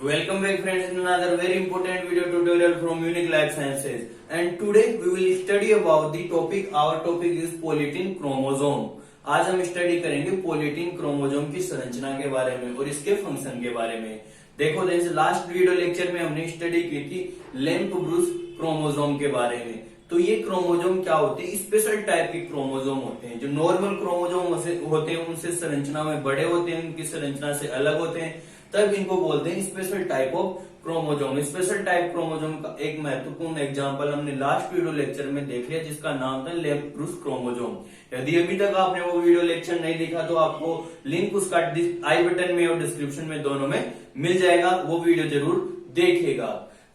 Welcome back friends in another very important video tutorial from Unique Life Sciences, and today we will study about the topic. Our topic is polytin chromosome. आज हम study करेंगे पोलिटिन chromosome की संरचना के बारे में और इसके फंक्शन के बारे में। देखो जैसे लास्ट वीडियो लेक्चर में हमने स्टडी की थी लैम्प ब्रूस क्रोमोजोम के बारे में। तो ये क्रोमोजोम क्या होते हैं? स्पेशल टाइप के क्रोमोजोम होते हैं। जो नॉर्मल क्रोमोजोम होते हैं उनसे संरचना में बड़े होते हैं, उनकी संरचना से अलग होते हैं, तब इनको बोलते हैं special type of chromosome. Special type chromosome का एक महत्वपूर्ण एग्जांपल हमने लास्ट वीडियो लेक्चर में देख लिया, जिसका नाम था लैम्प ब्रूस क्रोमोजोम। यदि अभी तक आपने वो वीडियो लेक्चर नहीं देखा तो आपको लिंक उसका आई बटन में और डिस्क्रिप्शन में दोनों में मिल जाएगा, वो वीडियो जरूर देखिएगा।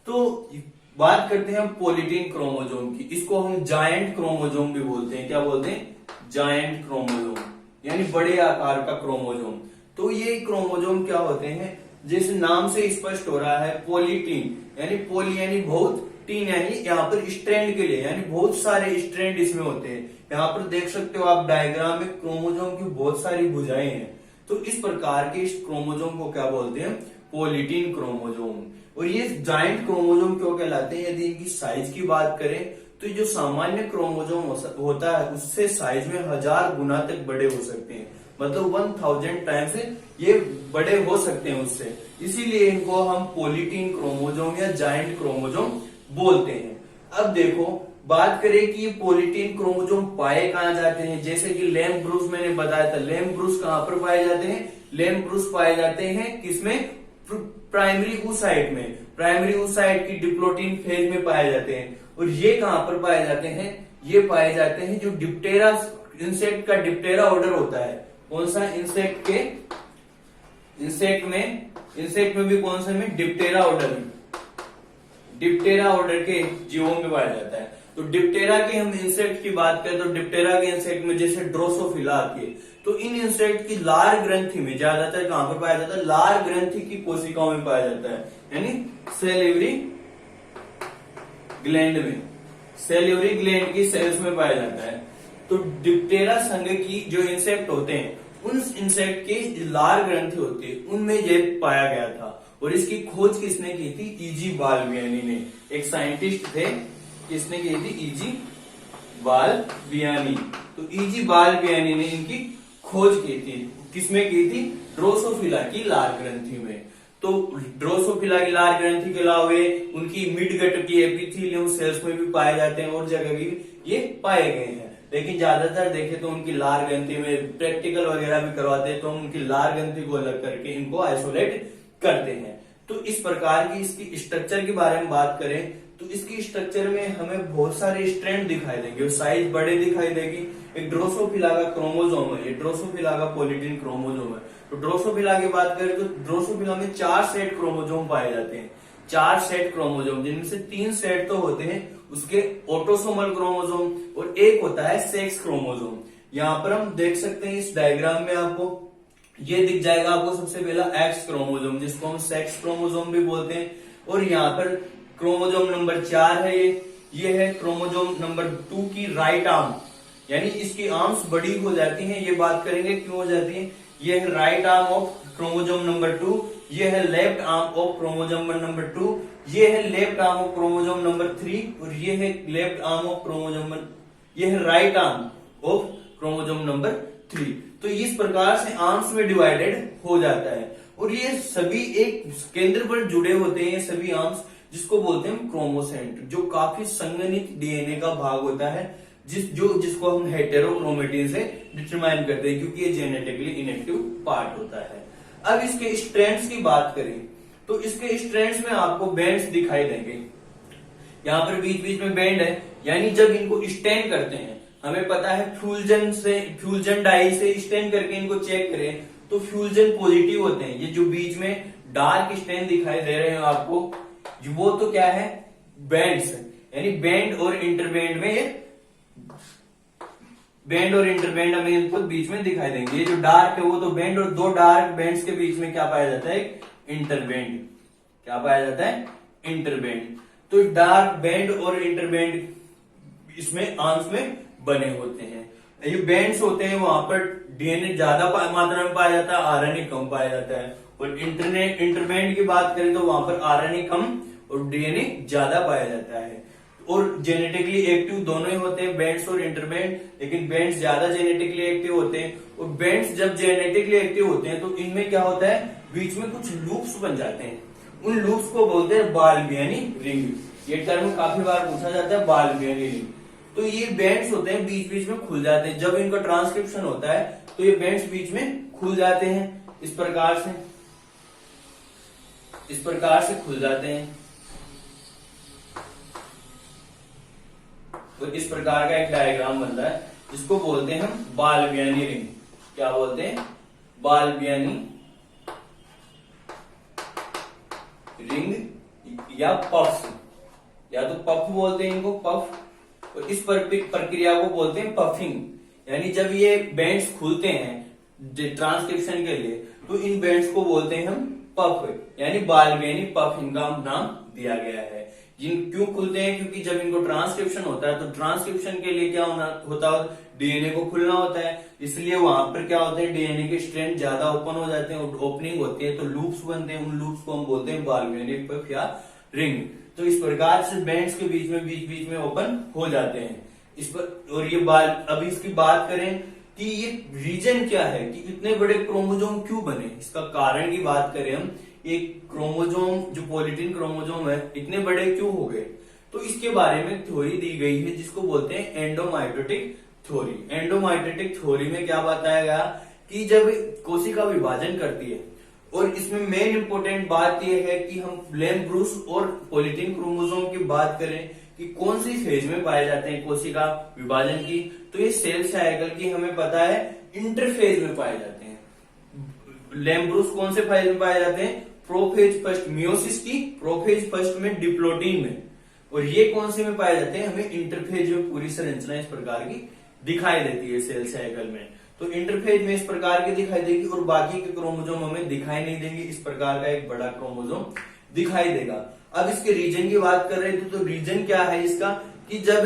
तो बात करते हैं हम पोलिटिन क्रोमोजोम की। इसको हम जायंट क्रोमोजोम भी बोलते हैं। क्या बोलते हैं? जायंट क्रोमोजोम, यानी बड़े आकार का क्रोमोजोम। तो ये क्रोमोजोम क्या होते हैं? जिस नाम से स्पष्ट हो रहा है, पोलिटिन यानी पोली यानी बहुत, टीन यानी यहाँ पर स्ट्रैंड के लिए, यानी बहुत सारे स्ट्रैंड इसमें होते हैं। यहाँ पर देख सकते हो आप डायग्राम में क्रोमोजोम की बहुत सारी भुजाएं हैं। तो इस प्रकार के इस क्रोमोजोम को क्या बोलते हैं? पोलिटिन क्रोमोजोम। और ये जायंट क्रोमोजोम क्यों कहलाते हैं? यदि इनकी साइज की बात करें तो जो सामान्य क्रोमोजोम होता है उससे साइज में 1000 गुना तक बड़े हो सकते हैं, मतलब 1000 टाइम्स ये बड़े हो सकते हैं उससे। इसीलिए इनको हम पोलिटिन क्रोमोजोम या जायंट क्रोमोजोम बोलते हैं। अब देखो बात करें कि ये पोलिटिन क्रोमोजोम पाए कहाँ जाते हैं। जैसे कि लैम्प ब्रूस मैंने बताया था, लैम्प ब्रूस कहाँ पर पाए जाते हैं? लैम्प ब्रूस पाए जाते हैं किसमें? प्राइमरी oocyte में। प्राइमरी oocyte की डिप्लोटिन फेज में पाए जाते हैं। और ये कहां पर पाए जाते हैं? ये पाए जाते हैं जो डिप्टेरा इंसेक्ट का डिप्टेरा ऑर्डर होता है। कौन सा? इंसेक्ट में भी कौन सा में? डिप्टेरा ऑर्डर में। डिप्टेरा ऑर्डर के जीवों में पाया जाता है। तो डिप्टेरा के हम इंसेक्ट की बात करें तो डिप्टेरा के इंसेक्ट में जैसे ड्रोसोफिला आती है, तो इन इंसेक्ट की लार ग्रंथि में ज्यादातर कहां पर पाया जाता है? लार ग्रंथि की कोशिकाओं में पाया जाता है, यानी सेलिवरी ग्लैंड में, सेलिवरी ग्लैंड की सेल्स में पाया जाता है। तो डिप्टेरा संघ की जो इंसेक्ट होते हैं उन इंसेक्ट की लार ग्रंथि होती है, उनमें ये पाया गया था। और इसकी खोज किसने की थी? ईजी बालबियानी ने। एक साइंटिस्ट थे, किसने की थी? ईजी बालबियानी। तो ईजी बालबियानी ने इनकी खोज की थी। किसमें की थी? ड्रोसोफिला की लार ग्रंथि में। तो ड्रोसोफिला की लार ग्रंथि के अलावे उनकी मिडगट की एपिथेलियम सेल्स में भी पाए जाते हैं और जगह भी ये पाए गए हैं। लेकिन ज्यादातर देखें तो उनकी लार ग्रंथि में प्रैक्टिकल वगैरह भी करवाते हैं, तो हम उनकी लार ग्रंथि को अलग करके इनको आइसोलेट करते हैं। तो इस प्रकार की इसकी स्ट्रक्चर के बारे में बात करें तो इसकी स्ट्रक्चर में हमें बहुत सारे स्ट्रैंड दिखाई देंगे, साइज बड़े दिखाई देगी। एक ड्रोसोफिला का क्रोमोजोम है, ये ड्रोसोफिला का पोलिटिन क्रोमोजोम है। तो ड्रोसोफिला की बात करें तो ड्रोसोफिला में 4 सेट क्रोमोजोम पाए जाते हैं। 4 सेट क्रोमोजोम, जिनमें से 3 सेट तो होते हैं उसके ऑटोसोमल क्रोमोजोम और एक होता है सेक्स क्रोमोजोम। यहाँ पर हम देख सकते हैं इस डायग्राम में आपको ये दिख जाएगा आपको सबसे पहला एक्स क्रोमोजोम, जिसको हम सेक्स क्रोमोजोम भी बोलते हैं। और यहाँ पर क्रोमोजोम नंबर 4 है, ये है क्रोमोजोम नंबर 2 की राइट आर्म, यानी इसकी आर्म्स बड़ी हो जाती हैं। ये बात करेंगे क्यों हो जाती है। ये है right arm of chromosome number 2, ये है left arm of chromosome number 2, ये है left arm of chromosome number 3 और ये है लेफ्ट आर्म ऑफ क्रोमोजोम, ये है right arm of chromosome number 3। तो इस प्रकार से आर्म्स में डिवाइडेड हो जाता है और ये सभी एक केंद्र पर जुड़े होते हैं, ये सभी आर्म्स, जिसको बोलते हैं क्रोमोसेंट, जो काफी संगठित डीएनए का भाग होता है, जिसको हम हेटेरोक्रोमेटिन से डिटरमाइन करते हैं, क्योंकि ये जेनेटिकली इनएक्टिव पार्ट होता है। अब इसके स्ट्रैंड्स की बात करें तो इसके स्ट्रैंड्स में आपको बैंड्स दिखाई देंगे। यहाँ पर बीच बीच में बैंड है, यानी जब इनको स्टैंड करते हैं, हमें पता है फ्यूजन डाई से स्टैंड करके इनको चेक करें तो फ्यूजन पॉजिटिव होते हैं। ये जो बीच में डार्क स्टैंड दिखाई दे रहे हैं आपको, वो तो क्या है? बैंड्स, यानी बैंड और इंटरबैंड में, बैंड और इंटरबैंड हमें इनको बीच में दिखाई देंगे। ये जो डार्क है वो तो बैंड, और 2 डार्क बैंड्स के बीच में क्या पाया जाता है? इंटरबैंड। क्या पाया जाता है? इंटरबैंड। तो डार्क बैंड और इंटरबैंड इसमें आर्म्स में बने होते हैं। ये बैंड्स होते हैं, वहां पर डीएनए ज्यादा मात्रा में पाया जाता है, आरएनए कम पाया जाता है। और इंटरबैंड की बात करें तो वहां पर आरएनए कम और डीएनए ज्यादा पाया जाता है। और जेनेटिकली एक्टिव दोनों ही होते हैं, बैंड्स और इंटरबैंड, लेकिन बैंड्स ज्यादा जेनेटिकली एक्टिव होते हैं। और बैंड्स जब जेनेटिकली एक्टिव होते हैं तो इनमें क्या होता है, बीच में कुछ लूप्स बन जाते हैं, उन लूप्स को बोलते हैं बाल्ब यानी रिंग। ये टर्म काफी बार पूछा जाता है, बाल्ब यानी रिंग। तो ये बैंड्स होते हैं, बीच बीच में खुल जाते हैं, जब इनका ट्रांसक्रिप्शन होता है तो ये बैंड्स बीच में खुल जाते हैं, इस प्रकार से खुल जाते हैं। तो इस प्रकार का एक डायग्राम बनता है जिसको बोलते हैं हम बाल्ब यानी रिंग। क्या बोलते हैं, बाल्ब यानी रिंग या पफ्स, या तो पफ बोलते हैं इनको, पफ। तो इस प्रक्रिया को बोलते हैं पफिंग, यानी जब ये बैंड्स खुलते हैं ट्रांसक्रिप्शन के लिए तो इन बैंड्स को बोलते हैं हम पफ, यानी बाल्ब यानी पफ, इनका नाम दिया गया है। जिन क्यों खुलते हैं, क्योंकि जब इनको ट्रांसक्रिप्शन होता है तो ट्रांसक्रिप्शन के लिए क्या होता है, डीएनए को खुलना होता है, इसलिए वहां पर क्या होता है, डीएनए के स्ट्रैंड ज्यादा ओपन हो जाते हैं, ओपनिंग होती है तो लूप्स बनते हैं, उन लूप्स को हम बोलते हैं बाल्ब यानी पफ या रिंग। तो इस प्रकार से बैंड्स के बीच बीच में ओपन हो जाते हैं इस पर। और ये अब इसकी बात करें कि ये रीजन क्या है कि इतने बड़े क्रोमोजोम क्यों बने, इसका कारण की बात करें हम, एक क्रोमोजोम जो पॉलीटिन क्रोमोजोम है इतने बड़े क्यों हो गए, तो इसके बारे में थ्योरी दी गई है जिसको बोलते हैं एंडोमाइटोटिक थ्योरी। एंडोमाइटोटिक थ्योरी में क्या बताया गया कि जब कोशिका विभाजन करती है, और इसमें मेन इंपोर्टेंट बात यह है कि हम लेम ब्रूस और पॉलीटिन क्रोमोजोम की बात करें कि कौन सी फेज में पाए जाते हैं कोशिका विभाजन की, तो ये सेल साइकिल की हमें पता है इंटरफेज में पाए जाते हैं। लेम ब्रूस कौन से फेज में पाए जाते हैं, प्रोफेज फर्स्ट मियोसिस की, प्रोफेज फर्स्ट में डिप्लोटीन में, और ये कौन से में पाए जाते हैं, हमें इंटरफेज में पूरी संरचना इस प्रकार की दिखाई देती है सेल साइकिल में। तो इंटरफेज में इस प्रकार की दिखाई देगी और बाकी के क्रोमोजोम हमें दिखाई नहीं देंगे, इस प्रकार का एक बड़ा क्रोमोजोम दिखाई देगा। अब इसके रीजन की बात कर रहे थे तो रीजन क्या है इसका कि जब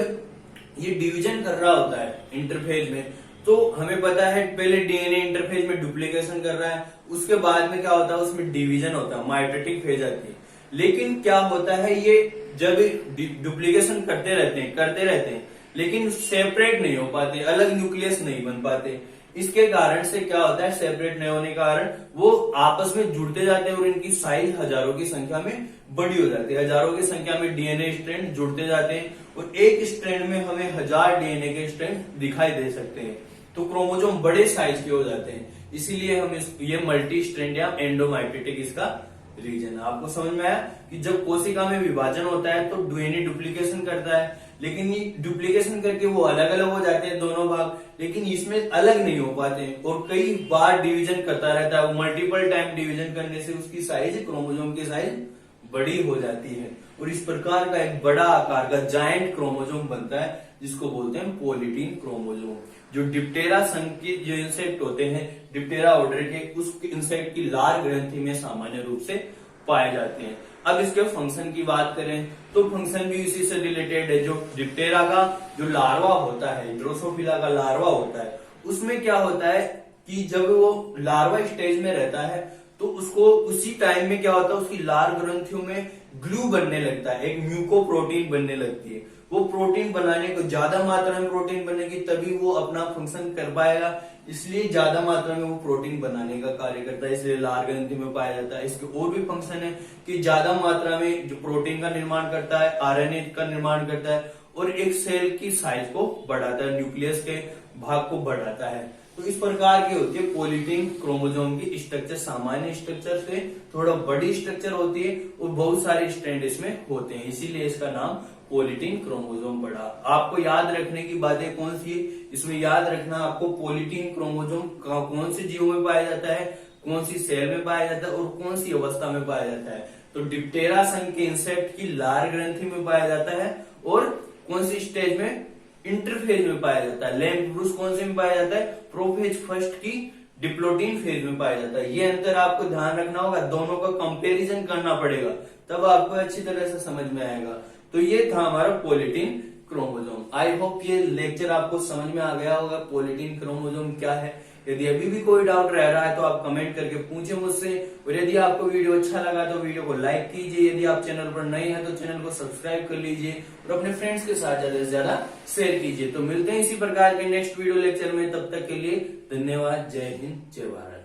ये डिवीजन कर रहा होता है इंटरफेज में, तो हमें पता है पहले डीएनए इंटरफेज में डुप्लीकेशन कर रहा है, उसके बाद में क्या होता है, उसमें डिवीजन होता है, माइटोटिक फेज आती है। लेकिन क्या होता है, ये जब डुप्लीकेशन करते रहते हैं लेकिन सेपरेट नहीं हो पाते, अलग न्यूक्लियस नहीं बन पाते। इसके कारण से क्या होता है, सेपरेट नहीं होने के कारण वो आपस में जुड़ते जाते हैं और इनकी साइज हजारों की संख्या में बड़ी हो जाती है। हजारों की संख्या में डीएनए स्ट्रैंड जुड़ते जाते हैं और एक स्ट्रैंड में हमें 1000 डीएनए के स्ट्रैंड दिखाई दे सकते हैं। तो क्रोमोजोम बड़े साइज के हो जाते हैं, इसीलिए हम ये मल्टी स्ट्रैंड या एंडोमाइटोटिक इसका रीजन। आपको समझ में आया कि जब कोशिका में विभाजन होता है तो डीएनए डुप्लीकेशन करता है, लेकिन ये डुप्लीकेशन करके वो अलग अलग हो जाते हैं दोनों भाग, लेकिन इसमें अलग नहीं हो पाते हैं और कई बार डिवीजन करता रहता है। मल्टीपल टाइम डिवीजन करने से उसकी साइज, क्रोमोजोम की साइज बड़ी हो जाती है और इस प्रकार का एक बड़ा आकार का जायंट क्रोमोजोम बनता है जिसको बोलते हैं पॉलीटीन क्रोमोजोम। जो डिप्टेरा संघ के जो इंसेक्ट होते हैं, डिप्टेरा ऑर्डर के, उस इंसेक्ट की लार ग्रंथि में सामान्य रूप से पाए जाते हैं। अब इसके फंक्शन की बात करें तो फंक्शन भी इसी से रिलेटेड है। जो डिप्टेरा का जो लार्वा होता है, ड्रोसोफिला का लार्वा होता है, उसमें क्या होता है कि जब वो लार्वा स्टेज में रहता है तो उसको उसी टाइम में क्या होता है, उसकी लार ग्रंथियों में ग्लू बनने लगता है, एक म्यूकोप्रोटीन बनने लगती है। वो प्रोटीन बनाने को, ज्यादा मात्रा में प्रोटीन बनेगी तभी वो अपना फंक्शन कर पाएगा, इसलिए ज्यादा मात्रा में वो प्रोटीन बनाने का कार्य करता है, इसलिए लार ग्रंथि में पाया जाता है। इसके और भी फंक्शन है कि ज्यादा मात्रा में जो प्रोटीन का निर्माण करता है, आरएनए का निर्माण करता है और एक सेल की साइज को बढ़ाता है, न्यूक्लियस के भाग को बढ़ाता है। तो इस प्रकार की होती है पॉलीटीन क्रोमोजोम की स्ट्रक्चर। सामान्य स्ट्रक्चर से थोड़ा बड़ी स्ट्रक्चर होती है और बहुत सारे स्ट्रैंड इसमें होते हैं, इसीलिए इसका नाम पॉलीटीन क्रोमोजोम पड़ा। आपको याद रखने की बातें कौन सी है, इसमें याद रखना आपको पॉलीटीन क्रोमोजोम कौन से जीवों में पाया जाता है, कौन सी सेल में पाया जाता है और कौन सी अवस्था में पाया जाता है। तो डिप्टेरा संघ के इंसेक्ट की लार ग्रंथि में पाया जाता है और कौन सी स्टेज में, इंटरफेज में पाया जाता है। लैम्प ब्रूस कौन से में पाया जाता है, प्रोफेज फर्स्ट की डिप्लोटीन फेज में पाया जाता है। ये अंतर आपको ध्यान रखना होगा, दोनों का कंपैरिजन करना पड़ेगा तब आपको अच्छी तरह से समझ में आएगा। तो ये था हमारा पॉलीटीन क्रोमोजोम। आई होप ये लेक्चर आपको समझ में आ गया होगा, पॉलीटीन क्रोमोजोम क्या है, यदि अभी भी कोई डाउट रह रहा है तो आप कमेंट करके पूछे मुझसे। और यदि आपको वीडियो अच्छा लगा तो वीडियो को लाइक कीजिए, यदि आप चैनल पर नए हैं तो चैनल को सब्सक्राइब कर लीजिए और अपने फ्रेंड्स के साथ ज्यादा से ज्यादा शेयर कीजिए। तो मिलते हैं इसी प्रकार के नेक्स्ट वीडियो लेक्चर में, तब तक के लिए धन्यवाद। जय हिंद, जय भारत।